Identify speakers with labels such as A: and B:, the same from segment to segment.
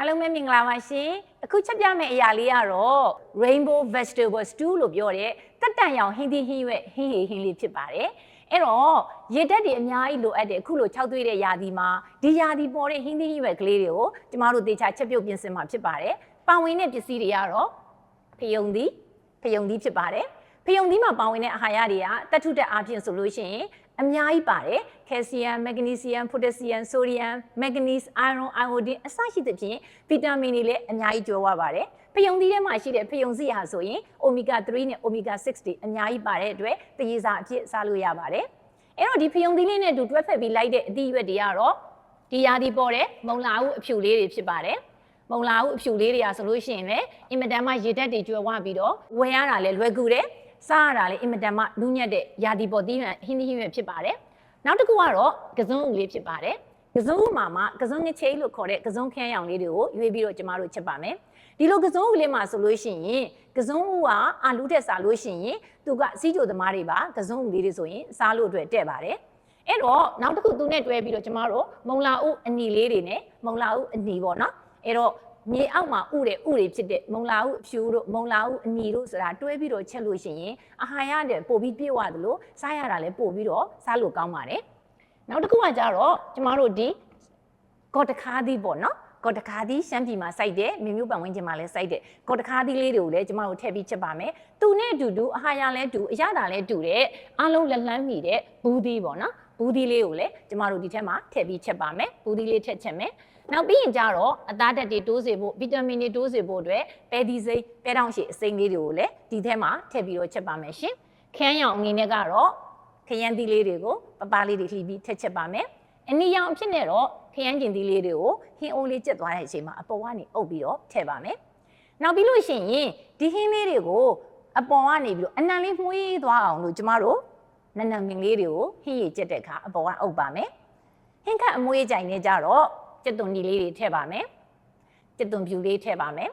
A: အားလုံးပဲမင်္ဂလာပါရှင်အခုချက်ပြမယ့်အရာလေးကတော့ rainbow vegetable stew လို့ပြောတဲ့တက်တန်ရောင်ဟင်းသီးဟင်းရွက်ဟင်းဟီဟင်းလေးဖြစ်ပါတယ်အဲ့တော့ရေတက်တွေအများကြီးလိုအပ်တယ်အခုလို၆သွေးတဲ့ရာသီမှာဒီရာသီပေါ်တဲ့ဟင်းသီးဟင်းရွက်ကလေးတွေကိုကျမတို့သေချာချက်ပြုတ်ပြင်ဆင်မှာဖြစ်ပါတယ်ပါဝင်တဲ့ပစ္စည်းတွေကတော့ဖယုံသီးဖြစ်ပါတယ်ဖယုံသီးမှာပါဝင်တဲ့အာဟာရတွေကတက်ထုတက်အားဖြင့်ဆိုလို့ရှိရင်အများကြီးပါတယ်ကယ်လ်ဆီယမ်မက်ဂနီဆီယမ်ပိုတက်ဆီယမ်ဆိုဒီယမ်မက်ဂနီစ်အိုင်ရွန်အိုင်အိုဒင်းအစရှိသဖြင့်ဗီတာမင်တွေလည်းအများကြီးကျွမ်းဝပါတယ်ဖယုံသီးထဲမှာရှိတဲ့ဖယုံစီဟာဆိုရင်အိုမီဂါ3နဲ့အိုမီဂါ6တွေအများကြီးပါတဲ့အတွက်တရေစာအဖြစ်စားလို့ရပါတယ်အဲ့တော့ဒီဖယုံသီးလေးနဲ့အတူတွဲဖက်ပြီးလိုက်တဲ့အသီးရွက်တွေကတော့ဒီရာသီပေါ်တဲ့မုံလာဥအဖြူလေးတွေဖြစ်ပါတယ်မုံလာဥအဖြူလေးတွေကဆိုလို့ရှိရင်လည်းအင်မတန်မှရေတက်တွေကျွမ်းဝပြီးတော့ဝယ်ရတာလည်းလွယ်ကူတယ်စားရတာလည်းအင်မတန်မှနူးညံ့တဲ့ရာသီပေါ်သီးဟင်းသီးဟင်းရွက်ဖြစ်ပါတယ်နောက်တစ်ခုကတော့ကစွန်းဥလေးဖြစ်ပါတယ်ကစွန်းဥမှာမှကစွန်းငချိလို့ခေါ်တဲ့ကစွန်းခရမ်းရောင်လေးတွေကိုရွေးပြီးတော့ကျမတို့ချက်ပါမယ်ဒီလိုကစွန်းဥလေးမှာဆိုလို့ရှိရင်ကစွန်းဥကအာလူးတက်စားလို့ရှိရင်သူကစီးကြိုသမားတွေပါကစွန်းဥလေးတွေဆိုရင်စားလို့အတွက်တဲ့ပါတယ်အဲ့တော့နောက်တစ်ခုသူနဲ့တွဲပြီးတော့ကျမတို့မုံလာဥအနီလေးတွေနဲ့မုံလာဥအနီပေါ့နော်အဲ့တော့မြေအောက်မှာဥတွေဖြစ်တဲ့မုံလာဥအဖြူတို့မုံလာဥအနီတို့ဆိုတာတွဲပြီးတော့ချက်လို့ရှိရင်အာဟာရတွေပို့ပြီးပြည့်ဝသလိုစားရတာလည်းပို့ပြီးတော့စားလို့ကောင်းပါတယ်နောက်တစ်ခုကကြတော့ကျမတို့ဒီကော်တခါးသီးပေါ့နော်ကော်တခါးသီးရှမ်းပြည်မှာစိုက်တယ်မြို့မြို့ပတ်ဝန်းကျင်မှာလည်းစိုက်တယ်ကော်တခါးသီးလေးတွေကိုလည်းကျမတို့ထည့်ပြီးချက်ပါမယ်သူနဲ့အတူတူအာဟာရလည်းတူအရသာလည်းတူတဲ့အားလုံးလက်လန်းမိတဲ့ဘူးသီးပေါ့နော်ဘူးသီးလေးကိုလည်းကျမတို့ဒီထဲမှာထည့်ပြီးချက်ပါမယ်ဘူးသီးလေးထည့်ချက်မယ်နောက်ပြီးရင်ကြတော့အသားဓာတ်တွေတိုးစေဖို့ဗီတာမင်တွေတိုးစေဖို့အတွက်ပဲဒီစိမ်းပဲတောင်ရှည်အစိမ်းလေးတွေကိုလည်းဒီထဲမှာထည့်ပြီးတော့ချက်ပါမယ်ရှင်ခရမ်းရောင်အနေနဲ့ကတော့ခရမ်းသီးလေးတွေကိုပပလေးတွေလှီးပြီးထည့်ချက်ပါမယ်အနီရောင်အဖြစ်နဲ့တော့ခရမ်းကျင်သီးလေးတွေကိုဟင်းအိုးလေးကျက်သွားတဲ့အချိန်မှာအပေါ်ကနေအုပ်ပြီးတော့ထည့်ပါမယ်နောက်ပြီးလို့ရှိရင်ဒီဟင်းလေးတွေကိုအပေါ်ကနေပြီးတော့အနံလေးမှုေးသွားအောင်လို့ကျမတို့နံမင်လေးတွေကိုဟင်းရည်ကျက်တဲ့အခါအပေါ်ကအုပ်ပါမယ်ဟင်းခတ်အမွေးကြိုင်နေကြတော့ကျက်သွန်ဒီလေးတွေထည့်ပါမယ်ကျက်သွန်ဖြူလေးထည့်ပါမယ်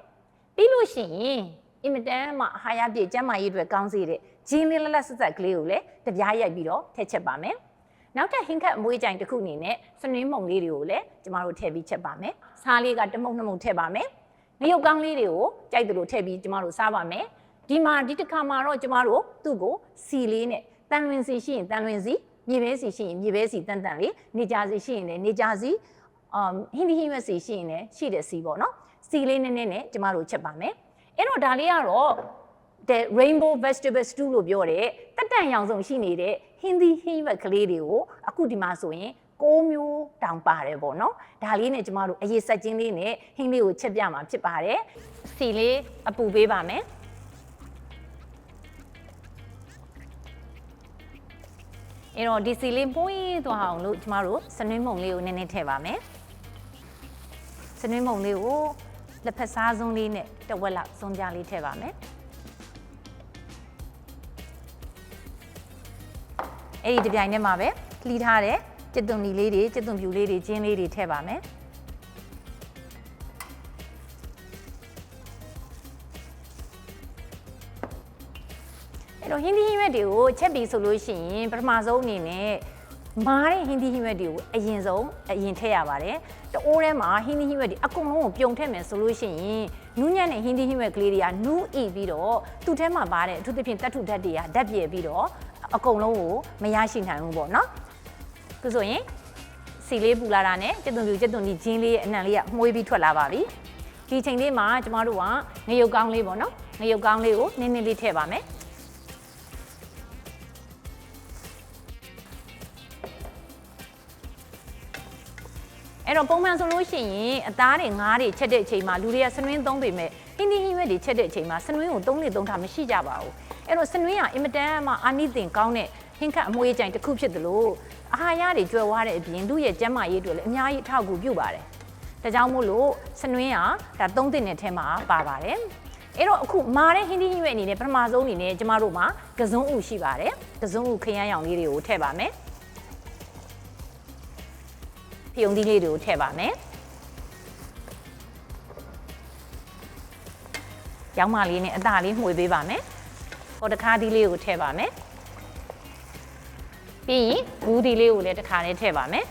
A: ပြီးလို့ရှိရင်အင်မတန်မှအာဟာရပြည့်ကျန်းမာရေးအတွက်ကောင်းစေတဲ့ဂျင်းလေးလက်ဆက်ကလေးကိုလည်းတပြားရိုက်ပြီးတော့ထည့်ချက်ပါမယ်နောက်ထပ်ဟင်းခတ်အမွေးကြိုင်တစ်ခုအနေနဲ့စနွင်းမုံလေးတွေကိုလည်းကျမတို့ထည့်ပြီးချက်ပါမယ်စားလေးကတမုံနှစ်မုံထည့်ပါမယ်ငရုတ်ကောင်းလေးတွေကိုကြိုက်သလိုထည့်ပြီးကျမတို့စားပါမယ်ဒီတစ်ခါမှာတော့ကျမတို့သူ့ကိုစီလေးနဲ့တန်လွင်စီရှိရင်တန်လွင်စီမြေပဲစီရှိရင်မြေပဲစီတန်လေးနေကြစီရှိရင်လည်းနေကြစီဟင်းသီးဟင်းရွက်စီရှိရင်လည်းရှိတဲ့စီပေါ့နော်စီလေးနည်းနည်းနဲ့ကျမတို့ချက်ပါမယ်အဲ့တော့ဒါလေးကတော့ the rainbow vegetable stew လို့ပြောတဲ့တက်တန်ရောင်စုံရှိနေတဲ့ဟင်းသီးဟင်းရွက်ကလေးတွေကိုအခုဒီမှာဆိုရင်6မျိုးတောင်ပါတယ်ပေါ့နော်ဒါလေးနဲ့ကျမတို့အရေးဆက်ချင်းလေးနဲ့ဟင်းလေးကိုချက်ပြမှာဖြစ်ပါတယ်စီလေးအပူပေးပါမယ်အဲ့တော့ဒီစီလေးပွင့်သွားအောင်လို့ကျမတို့စနွင်းမုံလေးကိုနည်းနည်းထည့်ပါမယ်စနွင်းမုံလေးကိုလက်ဖက်စားစွန်းလေးနဲ့တဝက်လောက်စွန်းပြားလေးထည့်ပါမယ်အဲ့ဒီတပြိုင်တည်းမှာပဲလှီးထားတဲ့ကျက်သွန်ဒီလေးတွေကျက်သွန်ဖြူလေးတွေကျင်းလေးတွေထည့်ပါမယ်အဲ့တော့ဟင်းသီးဟင်းရွက်တွေကိုချက်ပြီးဆိုလို့ရှိရင်ပထမဆုံးအနေနဲ့မားတဲ့ဟင်းသီးဟင်းရွက်တွေကိုအရင်ထည့်ရပါတယ်။တအိုးထဲမှာဟင်းသီးဟင်းရွက်တွေအကုန်လုံးကိုပြုံထည့်မယ်ဆိုလို့ရှိရင်နူးညံ့တဲ့ဟင်းသီးဟင်းရွက်ကလေးတွေကနူးအိပြီးတော့သူ့ထဲမှာပါတဲ့အထူးသဖြင့်တက်ထုဓာတ်တွေကဓာတ်ပြဲပြီးတော့အကုန်လုံးကိုမရရှိနိုင်ဘူးပေါ့နော်။ဒါဆိုရင်စီလေးပူလာတာနဲ့ကျက်သွန်ဒီဂျင်းလေးရဲ့အနံလေးကမှုေးပြီးထွက်လာပါပြီ။ဒီချိန်လေးမှာကျမတို့ကငရုတ်ကောင်းလေးပေါ့နော်။ငရုတ်ကောင်းလေးကိုနည်းနည်းလေးထည့်ပါမယ်။အဲ့တော့ပုံမှန်ဆိုလို့ရှိရင်အသားတွေငါးတွေချက်တဲ့အချိန်မှာလူတွေကစနွင်းသုံးပေမဲ့ဟင်းသီးဟင်းရွက်တွေချက်တဲ့အချိန်မှာစနွင်းကိုသုံးထားမရှိကြပါဘူးအဲ့တော့စနွင်းကအင်မတန်မှအာနိသင်ကောင်းတဲ့ဟင်းခတ်အမွေးကြိုင်တစ်ခုဖြစ်သလိုအာဟာရတွေကျွဲဝါတဲ့အပြင်လူရဲ့ကျန်းမာရေးတွေလည်းအများကြီးအထောက်အကူပြုပါတယ်ဒါကြောင့်မို့လို့စနွင်းကဒါသုံးသင့်တဲ့ထဲမှာပါပါတယ်အဲ့တော့အခုမာတဲ့ဟင်းသီးဟင်းရွက်အနေနဲ့ပထမဆုံးအနေနဲ့ကျမတို့မှာကစွန်းဥရှိပါတယ်ကစွန်းဥခရမ်းရောင်လေးတွေကိုထည့်ပါမယ်ဖယုံသီးလေးတွေကိုထည့်ပါမယ်ရောင်းမလေးနဲ့အသားလေးမှုေးပေးပါမယ်ဟောတခါသီးလေးကိုထည့်ပါမယ်ပြီးရင်ဘူးသီးလေးကိုလည်းတစ်ခါလေးထည့်ပါမယ်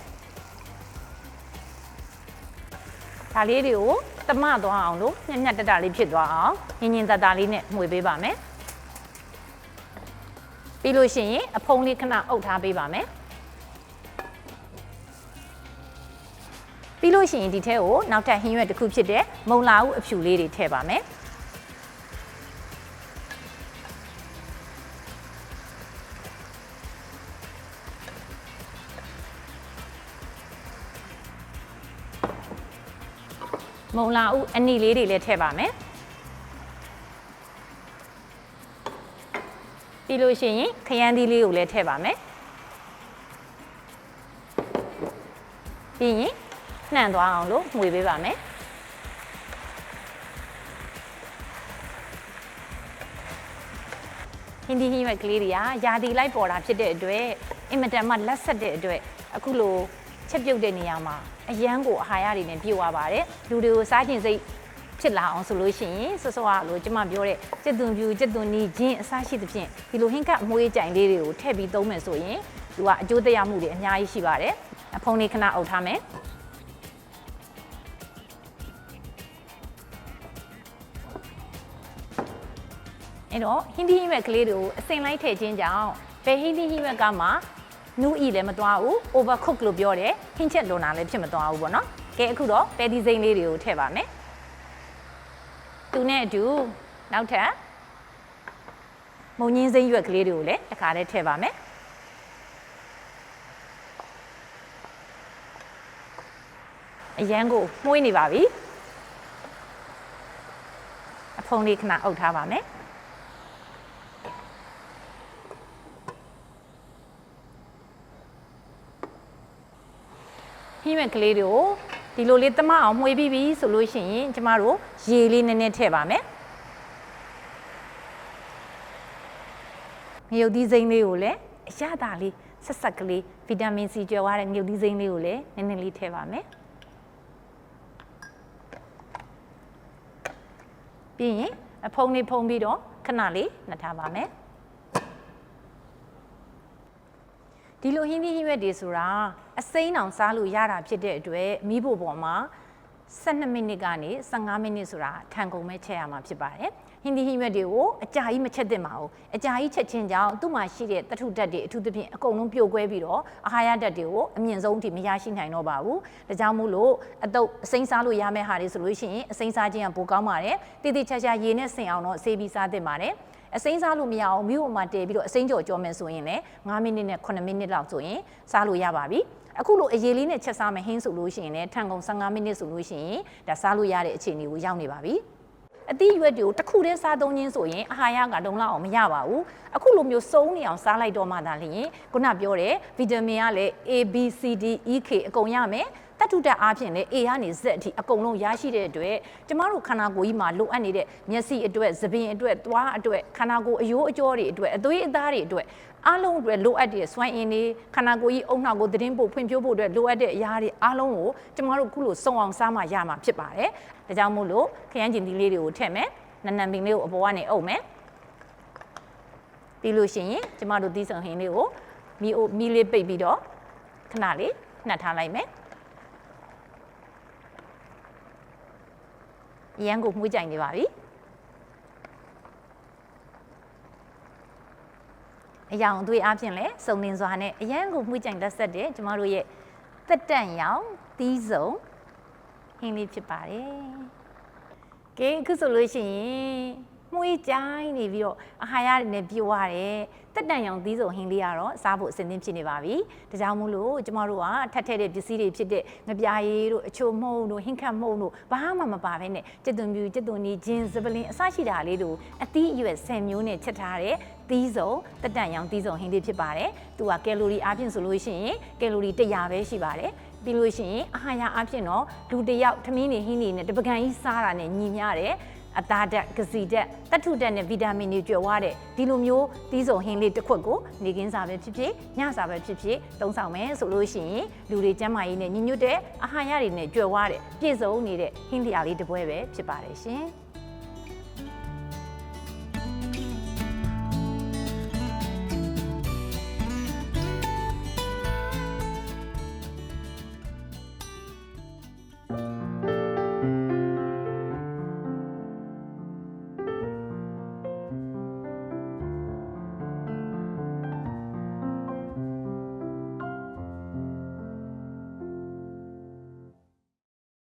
A: ဒါ ဒါလေးတွေကိုတမသွားအောင်လို့ညံ့ညံ့တက်တာလေးဖြစ်သွားအောင်ညင်ညင်တတာလေးနဲ့မှွေပေးပါမယ်ပြီးလို့ရှိရင်အဖုံးလေးခဏအုပ်ထားပေးပါမယ်ပြီးလို့ရှိရင်ဒီထဲကိုနောက်ထပ်ဟင်းရွက်တစ်ခုဖြစ်တဲ့မုံလာဦးအဖြူလေးတွေထည့်ပါမယ်မုံလာဦးအနီလေးတွေလည်းထည့်ပါမယ်ပြီးလို့ရှိရင်ခရမ်းသီးလေးကိုလည်းထည့်ပါမယ်ပြီးရင်နှံ့သွားအောင်လို့မှွေပေးပါမယ်ဟင်းဒီဟင်းရွက်ကလေးတွေကယာတီလိုက်ပေါ်တာဖြစ်တဲ့အတွက်အင်မတန်မှလက်ဆက်တဲ့အတွက်အခုလိုချက်ပြုတ်တဲ့နေရာမှာအရန်ကိုအာဟာရတွေနဲ့ပြည့်ဝပါတယ်လူတွေကိုစားခြင်းစိတ်ဖြစ်လာအောင်ဆိုလို့ရှိရင်စောစောကလို့ကျမပြောတဲ့ကျက်သွန်ပြူကျက်သွန်နီချင်းအစားရှိသဖြင့်ဒီလိုဟင်းကပ်အမွှေးကြိုင်လေးတွေကိုထည့်ပြီးသုံးမယ်ဆိုရင်သူကအကျိုးသက်ရောက်မှုတွေအများကြီးရှိပါတယ်အဖုံးလေးခဏအုပ်ထားမယ်အဲ့တော့ဟင်းဒီဟင်းရွက်ကလေးတွေကိုအစင်လိုက်ထည့်ခြင်းကြောင့်ဘယ်ဟင်းဒီဟင်းရွက်ကမှနူးဤလည်းမသွားဘူး overcook လို့ပြောတယ်ဟင်းချက်လွန်တာလည်းဖြစ်မသွားဘူးပေါ့နော်ကဲအခုတော့ပဲဒီစိမ့်လေးတွေကိုထည့်ပါမယ်သူနဲ့အတူနောက်ထပ်မုံညင်းစိမ့်ရွက်ကလေးတွေကိုလည်းတစ်ခါတည်းထည့်ပါမယ်အရန်ကိုမှုေးနေပါပြီအဖုံးလေးခဏအုပ်ထားပါမယ်ဟင်းရွက်ကလေးတွေကိုဒီလိုလေးတမအောင်မှွေပြီးပြီဆိုလို့ရှိရင်ကျမတို့ရေလေးနည်းနည်းထည့်ပါမယ်ငရုတ်သီးစိမ့်လေးကိုလည်းအရသာလေးဆက်ဆက်ကလေးဗီတာမင်စီကျွဲသွားတဲ့ငရုတ်သီးစိမ့်လေးကိုလည်းနည်းနည်းလေးထည့်ပါမယ်ပြီးရင်အဖုံးလေးဖုံးပြီးတော့ခဏလေးနှက်ထားပါမယ်ဒီလိုဟင်းသီးဟင်းရွက်တွေဆိုတာအစိမ်းအောင်စားလို့ရတာဖြစ်တဲ့အတွက်မီးဖို့ပေါ်မှာ12မိနစ်ကနေ15မိနစ်ဆိုတာထန်ကုန်မဲ့ချက်ရမှာဖြစ်ပါတယ်ဟင်းသီးဟင်းရွက်တွေကိုအကြာကြီးမချက်သင့်ပါဘူးအကြာကြီးချက်ချင်းကြောင့်သူ့မှာရှိတဲ့သတ္ထုဓာတ်တွေအထူးသဖြင့်အကုန်လုံးပြိုကွဲပြီးတော့အာဟာရဓာတ်တွေကိုအမြင့်ဆုံးအထိမရရှိနိုင်တော့ပါဘူးဒါကြောင့်မို့လို့အစိမ်းစားလို့ရမယ့်ဟာတွေဆိုလို့ရှိရင်အစိမ်းစားခြင်းကပိုကောင်းပါတယ်တိတိကျကျရေနဲ့ဆင်အောင်တော့ဆေးပြီးစားသင့်ပါတယ်အစိမ်းစားလို့မရအောင်မြို့ပေါ်မှာတည်ပြီးတော့အစိမ်းကြော်ကြောမယ်ဆိုရင်လည်း9မိနစ်နဲ့9မိနစ်လောက်ဆိုရင်စားလို့ရပါပြီအခုလိုအရေးလေးနဲ့ချက်စားမယ်ဟင်းဆိုလို့ရှိရင်လည်းထန်ကုန်15မိနစ်ဆိုလို့ရှိရင်ဒါစားလို့ရတဲ့အခြေအနေကိုရောက်နေပါပြီအသီးရွက်တွေကိုတစ်ခုတည်းစားသုံးခြင်းဆိုရင်အာဟာရကလုံလောက်အောင်မရပါဘူးအခုလိုမျိုးစုံနေအောင်စားလိုက်တော့မှသာလျှင်ခုနပြောတဲ့ဗီတာမင်ကလည်း A B C D E K အကုန်ရမယ်တတ်ထုတက်အားဖြင့်လည်း A ကနေ Z အထိအကုန်လုံးရရှိတဲ့အတွက်ကျမတို့ခန္ဓာကိုယ်ကြီးမှာလိုအပ်နေတဲ့မျက်စိအတွက်သပင်အတွက်သွားအတွက်ခန္ဓာကိုယ်အယိုးအကြောတွေအတွက်အသွေးအသားတွေအတွက်အားလုံးအတွက်လိုအပ်တဲ့စွမ်းအင်တွေခန္ဓာကိုယ်ကြီးအုံနှောက်ကိုသတင်းပို့ဖွံ့ဖြိုးဖို့အတွက်လိုအပ်တဲ့အရာတွေအားလုံးကိုကျမတို့ခုလိုစုံအောင်စားမှရမှာဖြစ်ပါတယ်ဒါကြောင့်မို့လို့ခရမ်းကျင်သီးလေးတွေကိုထည့်မယ်နနံပင်လေးကိုအပေါ်ကနေအုပ်မယ်ပြီးလို့ရှိရင်ကျမတို့သီးဆုံဟင်းလေးကိုမီးလေးပိတ်ပြီးတော့ခဏလေးနှက်ထားလိုက်မယ်ရန်ကိုမှုကြိုင်နေပါပြီအယောင်အသွေးအားဖြင့်လည်းစုံလင်စွာနဲ့အရန်ကိုမှုကြိုင်လက်ဆက်တဲ့ကျမတို့ရဲ့သက်တန့်ရောင်သီးဆုံဟင်းလေးဖြစ်ပါတယ်ကဲအခုဆိုလို့ရှိရင်မှုကြိုင်နေပြီးတော့အာဟာရတွေနဲ့ပြည့်ဝတယ်တက်တန်ရောင်သီးစုံဟင်းလေးကတော့စားဖို့အဆင်သင့်ဖြစ်နေပါပြီ။ဒါကြောင့်မို့လို့ကျမတို့ကထပ်ထည့်တဲ့ပစ္စည်းတွေဖြစ်တဲ့ငပြားရည်တို့အချိုမှုန့်တို့ဟင်းခတ်မှုန့်တို့ဘာမှမပါဘဲနဲ့ကျက်သွန်ပြူကျက်သွန်နီဂျင်းစပလင်အစရှိတာလေးတို့အသီးအရွက်10မျိုးနဲ့ချက်ထားတဲ့သီးစုံတက်တန်ရောင်သီးစုံဟင်းလေးဖြစ်ပါတယ်။သူကကယ်လိုရီအားဖြင့်ဆိုလို့ရှိရင်ကယ်လိုရီ100ပဲရှိပါတယ်။ပြီးလို့ရှိရင်အာဟာရအားဖြင့်တော့လူတစ်ယောက်ထမင်းနေဟင်းနေနဲ့တပကံကြီးစားတာနဲ့ညီမျှတယ်အသားဓာတ်ကစီဓာတ်တတ္ထုဓာတ်နဲ့ဗီတာမင်တွေကျွဲဝတဲ့ဒီလိုမျိုးသီးစုံဟင်းလေးတစ်ခွက်ကိုနေကင်းစာပဲဖြစ်ဖြစ်ညစာပဲဖြစ်ဖြစ်သုံးဆောင်မယ်ဆိုလို့ရှိရင်လူတွေကျန်းမာရေးနဲ့ညီညွတ်တဲ့အာဟာရတွေနဲ့ကျွဲဝတဲ့ပြည့်စုံနေတဲ့ဟင်းလျာလေးတစ်ပွဲပဲဖြစ်ပါတယ်ရှင်